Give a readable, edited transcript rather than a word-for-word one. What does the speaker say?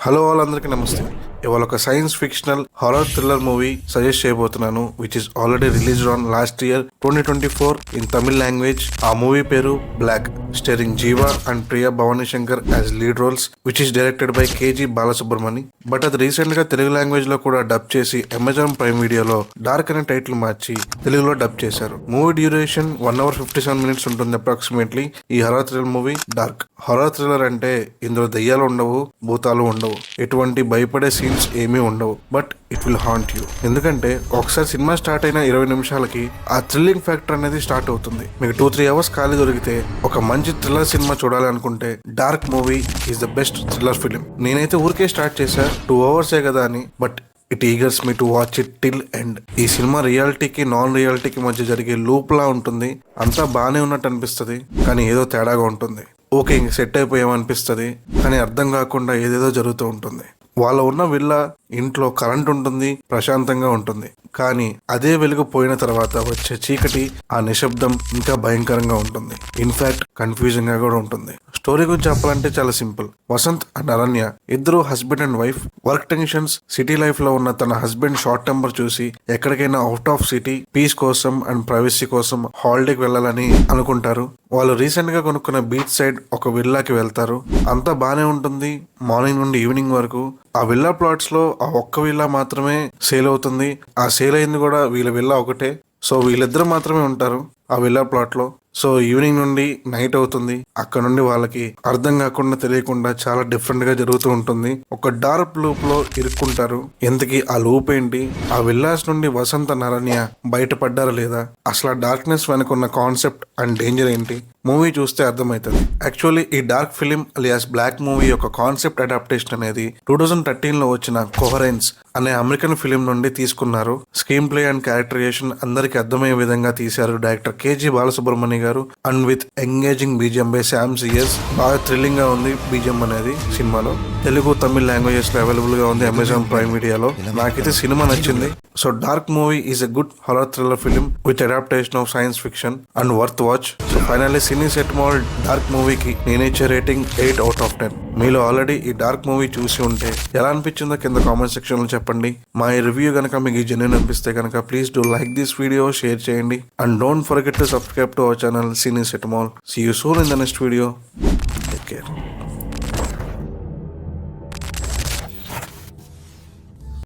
Hello అందరికీ నమస్తే. ఇవాళ ఒక science fictional horror thriller movie suggest చేయబోతున్నాను, which is already released on last year 2024 in Tamil language. ఆ మూవీ పేరు Black, starring Jiiva and Priya Bhavani Shankar as lead roles, which is directed by K G Balasubramani. But అది recent గా Telugu language లో కూడా డబ్ చేసి అమెజాన్ ప్రైమ్ వీడియోలో dark అనే టైటిల్ మార్చి తెలుగులో డబ్ చేశారు. మూవీ డ్యూరేషన్ 1 hour 57 minutes ఉంటుంది అప్రాక్సిమేట్లీ. ఈ horror thriller movie dark. Horror thriller అంటే ఇందులో దయ్యాలు ఉండవు, భూతాలు ఉండవు, ఎటువంటి భయపడే సీన్స్ ఏమీ ఉండవు. But it will haunt you. ఎందుకంటే ఒకసారి సినిమా స్టార్ట్ అయిన 20 నిమిషాలకి ఆ థ్రిల్లింగ్ ఫ్యాక్టర్ అనేది స్టార్ట్ అవుతుంది. మీకు 2-3 hours ఖాళీ దొరికితే ఒక మంచి థ్రిల్లర్ సినిమా చూడాలి అనుకుంటే dark movie is the best thriller film. నేనైతే ఊరికే స్టార్ట్ చేశా 2 hours కదా అని, but it eagers me to watch it till end. ఈ సినిమా రియాలిటీకి నాన్ రియాలిటీకి మధ్య జరిగే లూప్ లా ఉంటుంది. అంతా బాగానే ఉన్నట్టు అనిపిస్తుంది, కానీ ఏదో తేడాగా ఉంటుంది. ఓకే, ఇంక సెట్ అయిపోయామనిపిస్తుంది, కానీ అర్థం కాకుండా ఏదేదో జరుగుతూ ఉంటుంది. వాళ్ళ ఉన్న విల్లా ఇంట్లో కరెంట్ ఉంటుంది, ప్రశాంతంగా ఉంటుంది, కానీ అదే వెలుగు పోయిన తర్వాత వచ్చే చీకటి, ఆ నిశ్శబ్దం ఇంకా భయంకరంగా ఉంటుంది. ఇన్ఫాక్ట్ కన్ఫ్యూజింగ్ గా కూడా ఉంటుంది. స్టోరీ గురించి చెప్పాలంటే చాలా సింపుల్. వసంత్ అండ్ అరణ్య ఇద్దరు husband and wife. Work tensions, city life లో ఉన్న తన హస్బెండ్ షార్ట్ టెంపర్ చూసి ఎక్కడికైనా అవుట్ ఆఫ్ సిటీ పీస్ కోసం అండ్ ప్రైవసీ కోసం హాలిడేకి వెళ్ళాలని అనుకుంటారు. వాళ్ళు రీసెంట్ గా కొనుక్కున్న బీచ్ సైడ్ ఒక విల్లాకి వెళ్తారు. అంతా బానే ఉంటుంది మార్నింగ్ నుండి ఈవినింగ్ వరకు. ఆ విల్లా ప్లాట్స్ లో ఆ ఒక్క విల్లా మాత్రమే సేల్ అవుతుంది. ఆ సేల్ అయింది కూడా వీళ్ళ విల్లా ఒకటే. సో వీళ్ళిద్దరు మాత్రమే ఉంటారు ఆ విల్లా ప్లాట్ లో. సో ఈవినింగ్ నుండి నైట్ అవుతుంది. అక్కడ నుండి వాళ్ళకి అర్థం కాకుండా తెలియకుండా చాలా డిఫరెంట్ గా జరుగుతూ ఉంటుంది. ఒక డార్క్ లూప్ లో ఇరుక్కుంటారు. ఎంతకి ఆ లూప్ ఏంటి, ఆ విల్లాస్ నుండి వసంత నరణ్య బయటపడ్డారా లేదా, అసలు ఆ డార్క్నెస్ వెనుకున్న కాన్సెప్ట్ అండ్ డేంజర్ ఏంటి మూవీ చూస్తే అర్థమవుతుంది. యాక్చువల్లీ ఈ dark film alias black movie యొక్క కాన్సెప్ట్ అడాప్టేషన్ అనేది 2013 లో వచ్చిన కోహరెన్స్ అనే అమెరికన్ ఫిలిం నుండి తీసుకున్నారు. స్క్రీన్ ప్లే అండ్ క్యారెక్టరైజేషన్ అందరికి అర్థమయ్యే విధంగా తీశారు డైరెక్టర్ కేజీ బాలసుబ్రహ్మణ్య గారు. And with engaging BGM by Sam CS. బాగా థ్రిల్లింగ్ గా ఉంది బీజిఎం అనేది సినిమాలో. తెలుగు, తమిళ్ లాంగ్వేజెస్ లో అవైలబుల్ గా ఉంది అమెజాన్ ప్రైమ్ వీడియోలో. నాకైతే సినిమా నచ్చింది. So dark movie is a good horror thriller film with adaptation of science fiction and worth watch. So finally cine set mall dark మూవీకి నేను ఇచ్చే రేటింగ్ 8 out of 10. మీలో ఆల్రెడీ ఈ డార్క్ మూవీ చూసి ఉంటే ఎలా అనిపించిందో కింద కామెంట్ సెక్షన్ లో చెప్పండి. మా ఈ రివ్యూ కనుక మీకు జెన్యూన్ అనిపిస్తే కనుక please do like this video, share చేయండి, and don't forget to subscribe to our channel cine set mall. See you soon in the next video. Take care.